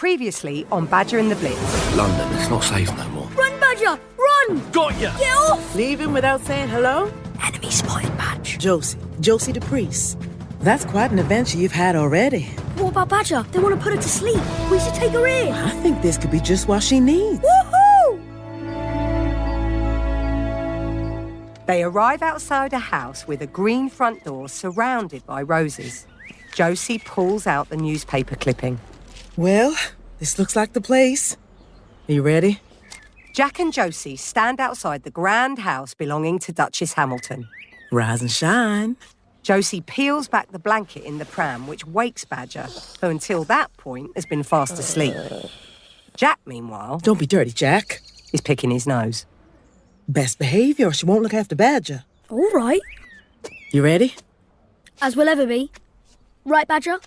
Previously on Badger and the Blitz. London, it's not safe no more. Run, Badger! Run! Got ya! Get off! Leave him without saying hello? Enemy spotted, Badge. Josie the priest. That's quite an adventure you've had already. What about Badger? They want to put her to sleep. We should take her in. I think this could be just what she needs. Woohoo! They arrive outside a house with a green front door surrounded by roses. Josie pulls out the newspaper clipping. Well, this looks like the place. Are you ready? Jack and Josie stand outside the grand house belonging to Duchess Hamilton. Rise and shine. Josie peels back the blanket in the pram, which wakes Badger, who until that point has been fast asleep. Jack, meanwhile... Don't be dirty, Jack. ...is picking his nose. Best behavior or she won't look after Badger. All right. You ready? As we'll ever be. Right, Badger?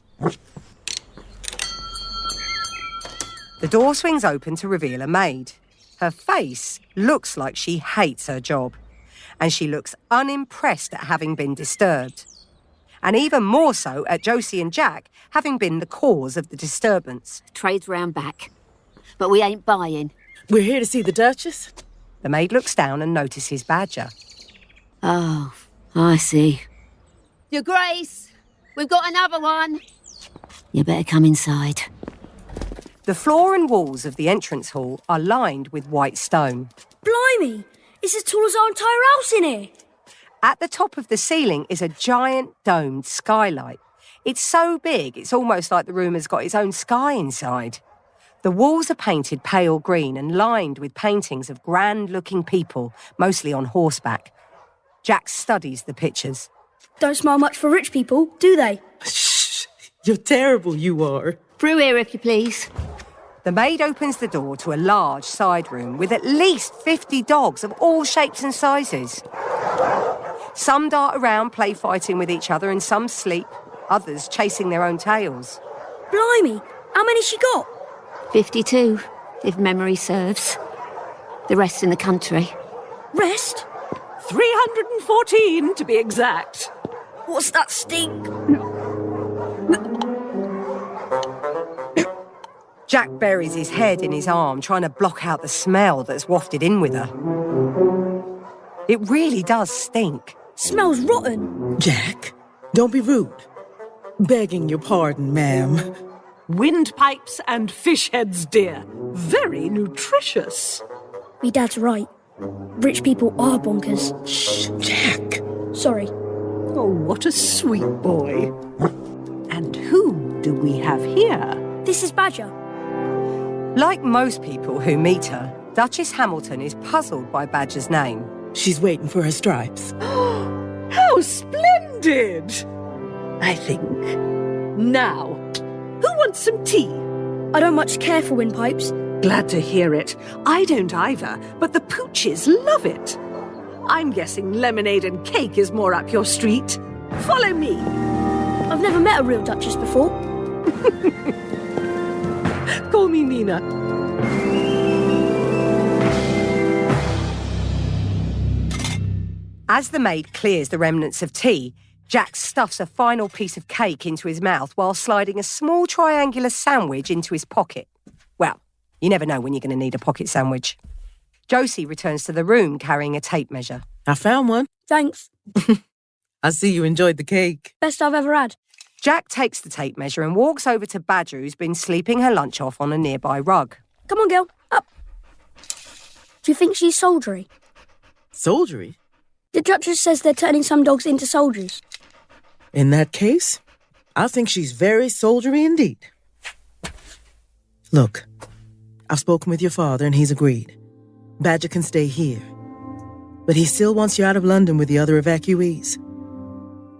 The door swings open to reveal a maid. Her face looks like she hates her job, and she looks unimpressed at having been disturbed. And even more so at Josie and Jack having been the cause of the disturbance. Trade's round back, but we ain't buying. We're here to see the Duchess. The maid looks down and notices Badger. Oh, I see. Your Grace, we've got another one. You better come inside. The floor and walls of the entrance hall are lined with white stone. Blimey! It's as tall as our entire house in here. At the top of the ceiling is a giant domed skylight. It's so big, it's almost like the room has got its own sky inside. The walls are painted pale green and lined with paintings of grand-looking people, mostly on horseback. Jack studies the pictures. Don't smile much for rich people, do they? Shh! You're terrible, you are. Through here, if you please. The maid opens the door to a large side room with at least 50 dogs of all shapes and sizes. Some dart around, play fighting with each other, and some sleep, others chasing their own tails. Blimey! How many she got? 52, if memory serves. The rest in the country. Rest? 314 to be exact. What's that stink? Jack buries his head in his arm, trying to block out the smell that's wafted in with her. It really does stink. Smells rotten. Jack, don't be rude. Begging your pardon, ma'am. Windpipes and fish heads, dear. Very nutritious. Me dad's right. Rich people are bonkers. Shh, Jack. Sorry. Oh, what a sweet boy. And who do we have here? This is Badger. Like most people who meet her, Duchess Hamilton is puzzled by Badger's name. She's waiting for her stripes. How splendid! I think. Now, who wants some tea? I don't much care for windpipes. Glad to hear it. I don't either, but the pooches love it. I'm guessing lemonade and cake is more up your street. Follow me. I've never met a real Duchess before. Call me Nina. As the maid clears the remnants of tea, Jack stuffs a final piece of cake into his mouth while sliding a small triangular sandwich into his pocket. Well, you never know when you're going to need a pocket sandwich. Josie returns to the room carrying a tape measure. I found one. Thanks. I see you enjoyed the cake. Best I've ever had. Jack takes the tape measure and walks over to Badger, who's been sleeping her lunch off on a nearby rug. Come on, girl. Up. Do you think she's soldiery? Soldiery? The Duchess says they're turning some dogs into soldiers. In that case, I think she's very soldiery indeed. Look, I've spoken with your father and he's agreed. Badger can stay here. But he still wants you out of London with the other evacuees.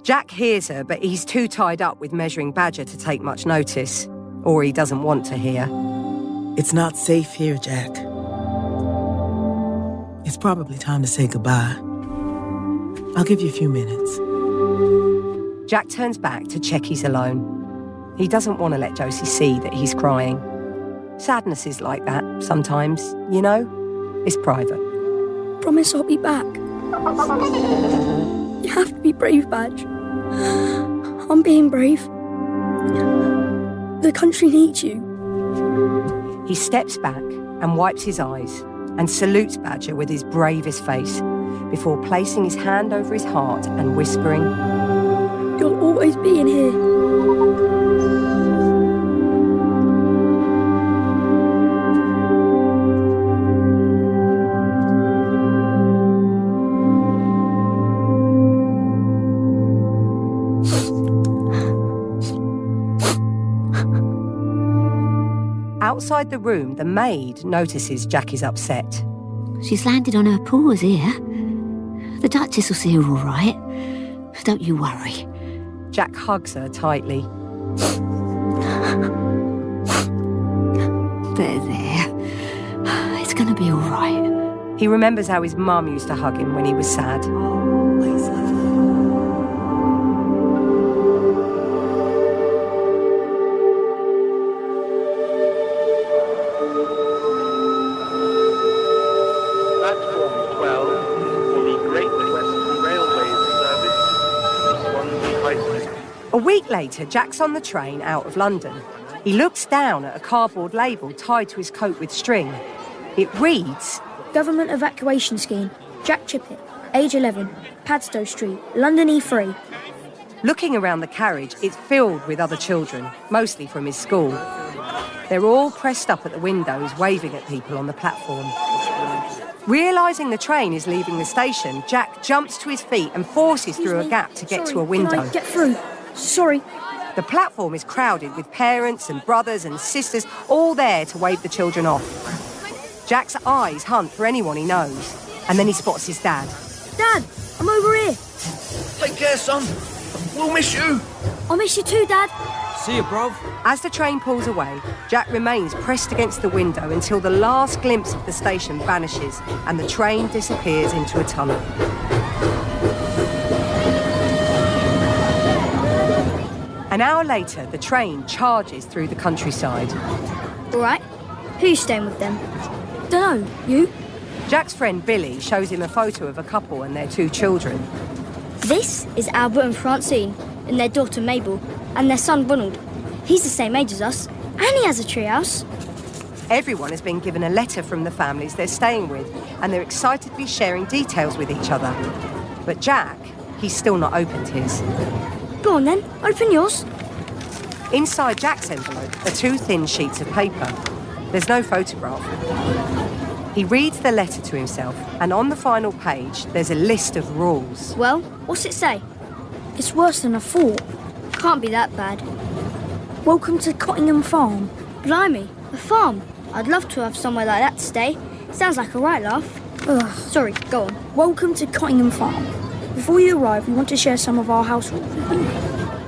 Jack hears her, but he's too tied up with measuring Badger to take much notice. Or he doesn't want to hear. It's not safe here, Jack. It's probably time to say goodbye. I'll give you a few minutes. Jack turns back to check he's alone. He doesn't want to let Josie see that he's crying. Sadness is like that sometimes, you know? It's private. Promise I'll be back. You have to be brave, Badge. I'm being brave. The country needs you. He steps back and wipes his eyes and salutes Badger with his bravest face before placing his hand over his heart and whispering, You'll always be in here. Outside the room, the maid notices Jack is upset. She's landed on her paws here. The Duchess will see her all right. Don't you worry. Jack hugs her tightly. There. It's gonna be all right. He remembers how his mum used to hug him when he was sad. Always love her. Platform 12 for the Great Western Railway service, Swansea High Street. A week later, Jack's on the train out of London. He looks down at a cardboard label tied to his coat with string. It reads, Government Evacuation Scheme. Jack Chippett, age 11, Padstow Street, London E3. Looking around the carriage, it's filled with other children, mostly from his school. They're all pressed up at the windows, waving at people on the platform. Realising the train is leaving the station, Jack jumps to his feet and forces through a gap to get to a window. Can I get through? Sorry. The platform is crowded with parents and brothers and sisters, all there to wave the children off. Jack's eyes hunt for anyone he knows, and then he spots his dad. Dad, I'm over here. Take care, son. We'll miss you. I'll miss you too, Dad. See you, bruv. As the train pulls away, Jack remains pressed against the window until the last glimpse of the station vanishes and the train disappears into a tunnel. An hour later, the train charges through the countryside. All right. Who's staying with them? Dunno. You? Jack's friend Billy shows him a photo of a couple and their 2 children. This is Albert and Francine, and their daughter Mabel, and their son Ronald. He's the same age as us, and he has a treehouse. Everyone has been given a letter from the families they're staying with, and they're excitedly sharing details with each other. But Jack, he's still not opened his. Go on then, open yours. Inside Jack's envelope are 2 thin sheets of paper. There's no photograph. He reads the letter to himself, and on the final page, there's a list of rules. Well, what's it say? It's worse than I thought. Can't be that bad. Welcome to Cottingham Farm. Blimey, a farm. I'd love to have somewhere like that to stay. Sounds like a right laugh. Ugh. Sorry, go on. Welcome to Cottingham Farm. Before you arrive, we want to share some of our house rules with you.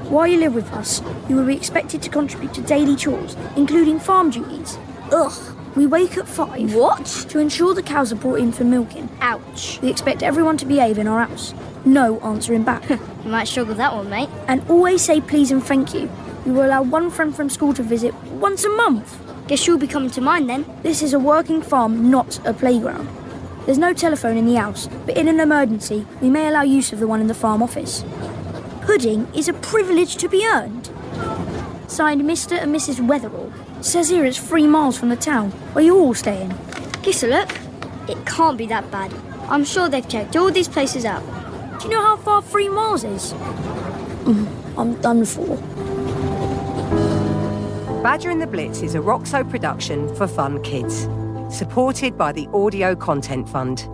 While you live with us, you will be expected to contribute to daily chores, including farm duties. Ugh. We wake at 5. What? To ensure the cows are brought in for milking. Ouch. We expect everyone to behave in our house. No answering back. You might struggle with that one, mate. And always say please and thank you. We will allow one friend from school to visit once a month. Guess you'll be coming to mine then. This is a working farm, not a playground. There's no telephone in the house, but in an emergency, we may allow use of the one in the farm office. Pudding is a privilege to be earned. Signed, Mr. and Mrs. Wetherall. Says here it's 3 miles from the town. Where you all staying? Guess a look. It can't be that bad. I'm sure they've checked all these places out. Do you know how far 3 miles is? I'm done for. Badger and the Blitz is a Roxo production for fun kids, supported by the Audio Content Fund.